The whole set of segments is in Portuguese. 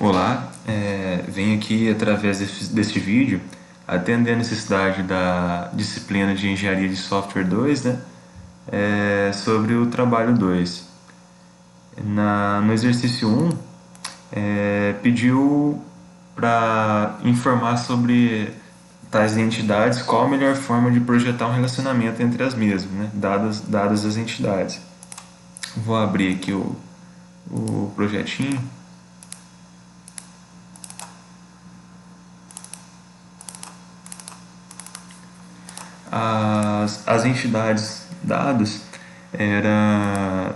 Olá, venho aqui através deste vídeo atender a necessidade da disciplina de Engenharia de Software 2, né? Sobre o trabalho 2. No exercício 1, pediu para informar sobre tais entidades, qual a melhor forma de projetar um relacionamento entre as mesmas, né? Dadas as entidades. Vou abrir aqui o projetinho. As entidades dadas era,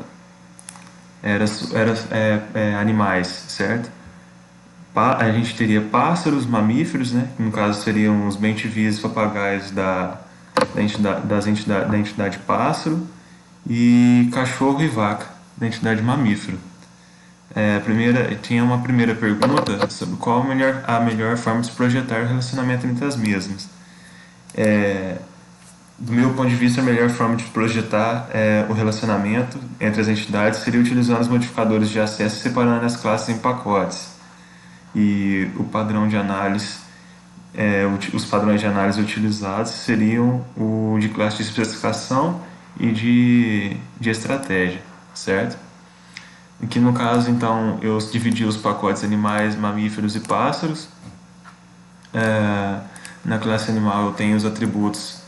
era animais, certo? A gente teria pássaros, mamíferos, né? Que no caso seriam os bem-te-vias papagaios da entidade pássaro, e cachorro e vaca da entidade mamífero. Tinha uma primeira pergunta sobre qual a melhor forma de se projetar o relacionamento entre as mesmas. Do meu ponto de vista, a melhor forma de projetar o relacionamento entre as entidades seria utilizando os modificadores de acesso e separando as classes em pacotes. E o padrão de análise, os padrões de análise utilizados seriam o de classe de especificação e de estratégia, certo? Aqui no caso, então, eu dividi os pacotes animais, mamíferos e pássaros. Na classe animal eu tenho os atributos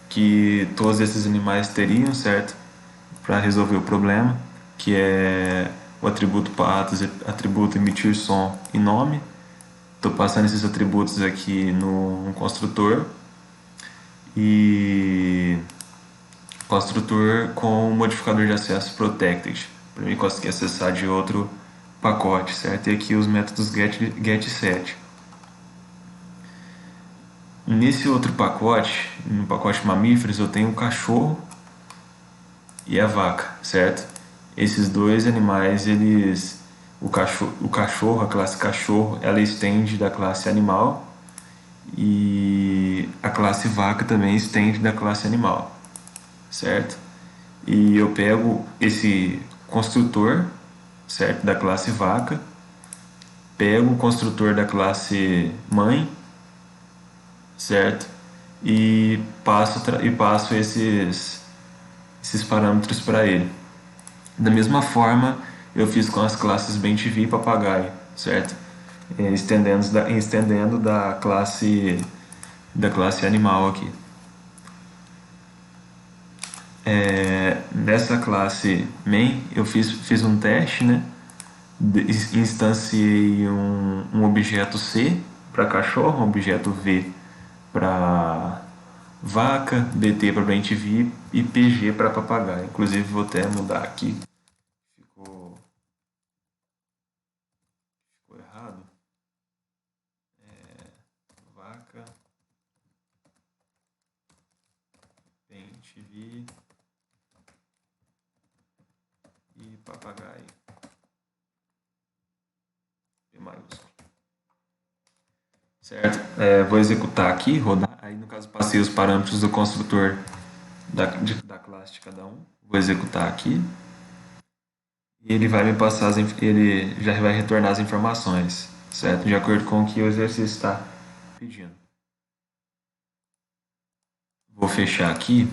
que todos esses animais teriam, certo? Para resolver o problema, que é o atributo patos, atributo emitir som e nome. Estou passando esses atributos aqui no construtor e construtor com o modificador de acesso protected, para mim conseguir acessar de outro pacote, certo? E aqui os métodos get e set. Nesse outro pacote, no pacote mamíferos, eu tenho o cachorro e a vaca, certo? Esses dois animais, o cachorro, a classe cachorro, ela estende da classe animal, e a classe vaca também estende da classe animal, certo? E eu pego esse construtor, certo, da classe vaca, pego o construtor da classe mãe, certo? E passo esses parâmetros para ele. Da mesma forma, eu fiz com as classes bem-te-vi e papagaio, certo? Estendendo da classe animal aqui. Nessa classe main, eu fiz um teste, né? Instanciei um objeto C para cachorro, um objeto V para vaca, BT para bem-te-vi e PG para papagaio. Inclusive vou até mudar aqui. Ficou errado. Vaca, bem-te-vi e papagaio. P maiúsculo. Certo? Vou executar aqui, rodar. Aí no caso passei os parâmetros do construtor da classe de cada um. Vou executar aqui. E ele vai me passar, ele já vai retornar as informações, certo? De acordo com o que o exercício está pedindo. Vou fechar aqui,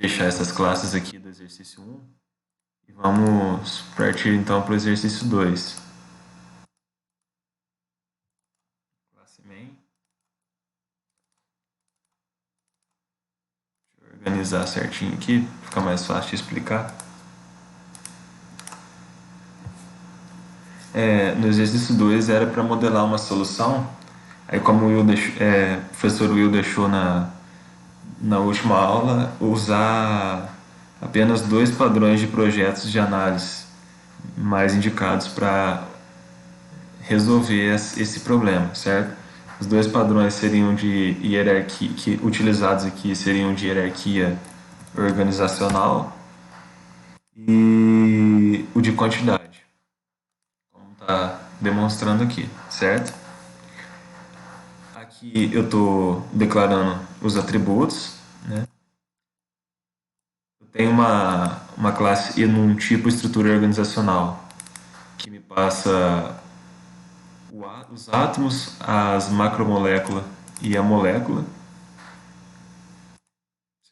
fechar essas classes aqui do exercício 1 e vamos partir então para o exercício 2. Classe main. Deixa eu organizar certinho aqui, fica mais fácil de explicar. No exercício 2 era para modelar uma solução. Aí como o professor Will deixou na última aula, usar apenas 2 padrões de projetos de análise mais indicados para resolver esse problema, certo? Os 2 padrões seriam de hierarquia, que utilizados aqui seriam de hierarquia organizacional e o de quantidade, como está demonstrando aqui, certo? Aqui eu estou declarando os atributos, né? Eu tenho uma classe e num tipo estrutura organizacional, que me passa os átomos, as macromoléculas e a molécula,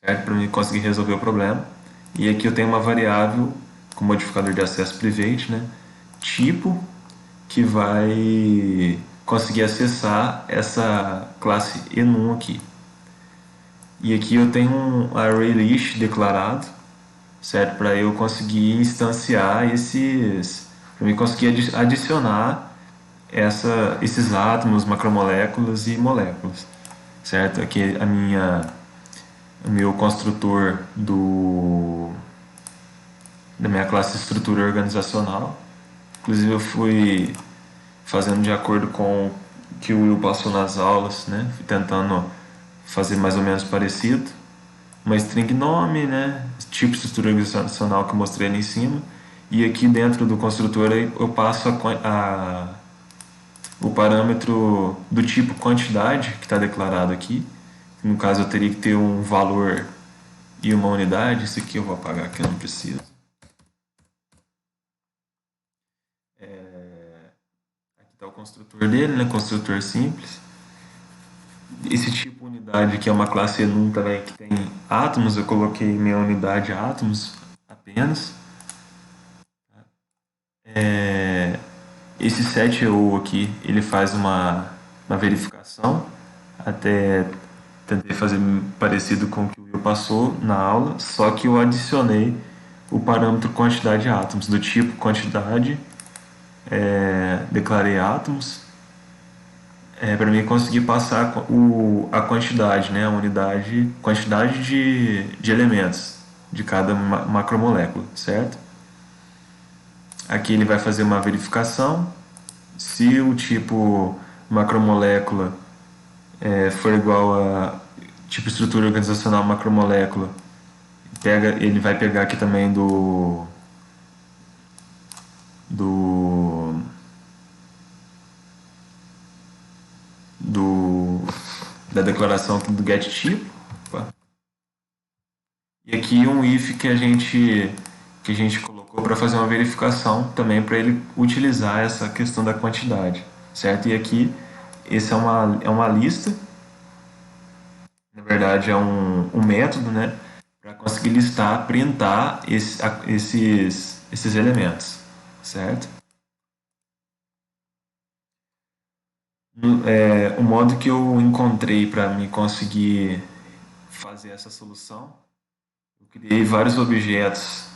certo? Para mim conseguir resolver o problema. E aqui eu tenho uma variável com modificador de acesso private, né? Tipo, que vai conseguir acessar essa classe enum aqui. E aqui eu tenho um array list declarado, certo? Para eu conseguir instanciar para eu conseguir adicionar esses átomos, macromoléculas e moléculas, certo? Aqui o meu construtor da minha classe estrutura organizacional. Inclusive eu fui fazendo de acordo com o que o Will passou nas aulas, né? Fui tentando fazer mais ou menos parecido. Uma string nome, né? Tipo de estrutura organizacional que eu mostrei ali em cima. E aqui dentro do construtor eu passo o parâmetro do tipo quantidade, que está declarado aqui. No caso eu teria que ter um valor e uma unidade. Isso aqui eu vou apagar, que eu não preciso. Aqui está o construtor dele, né? Construtor simples. Esse tipo unidade, que é uma classe enum também, que tem átomos, eu coloquei minha unidade átomos apenas. Esse set_eu aqui, ele faz uma verificação, até tentei fazer parecido com o que o Will passou na aula, só que eu adicionei o parâmetro quantidade de átomos, do tipo quantidade, declarei átomos, para mim conseguir passar a quantidade, né, a quantidade de elementos de cada macromolécula, certo? Aqui ele vai fazer uma verificação. Se o tipo macromolécula for igual a tipo estrutura organizacional macromolécula, ele vai pegar aqui também do da declaração do get tipo. Opa. E aqui um if que a gente colocou para fazer uma verificação também, para ele utilizar essa questão da quantidade, certo? E aqui esse é uma lista, na verdade é um método, né, para conseguir listar, printar esses elementos, certo? O modo que eu encontrei para me conseguir fazer essa solução, eu criei vários objetos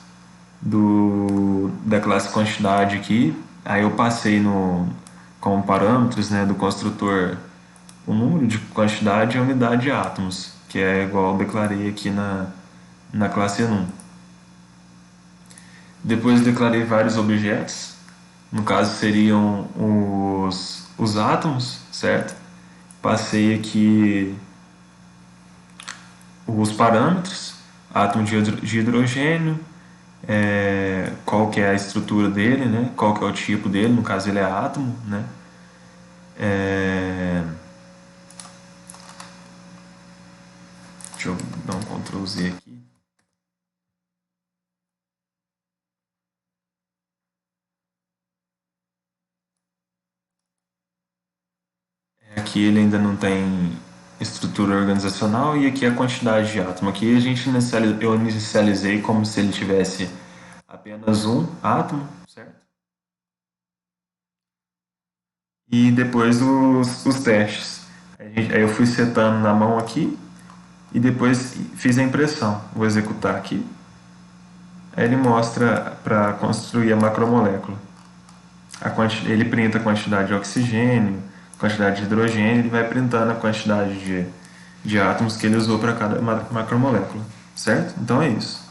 da classe quantidade aqui, aí eu passei com parâmetros, né, do construtor o número de quantidade e a unidade de átomos, que é igual eu declarei aqui na classe enum. Depois declarei vários objetos, no caso seriam os átomos, certo? Passei aqui os parâmetros, átomo de hidrogênio, qual que é a estrutura dele, né? Qual que é o tipo dele, no caso ele é átomo, né? Deixa eu dar um Ctrl Z aqui. Aqui ele ainda não tem estrutura organizacional e aqui a quantidade de átomo. Aqui eu inicializei como se ele tivesse apenas um átomo, certo? E depois os testes. Aí eu fui setando na mão aqui e depois fiz a impressão. Vou executar aqui. Aí ele mostra para construir a macromolécula. Ele printa a quantidade de oxigênio, quantidade de hidrogênio, ele vai printando a quantidade de átomos que ele usou para cada macromolécula, certo? Então é isso.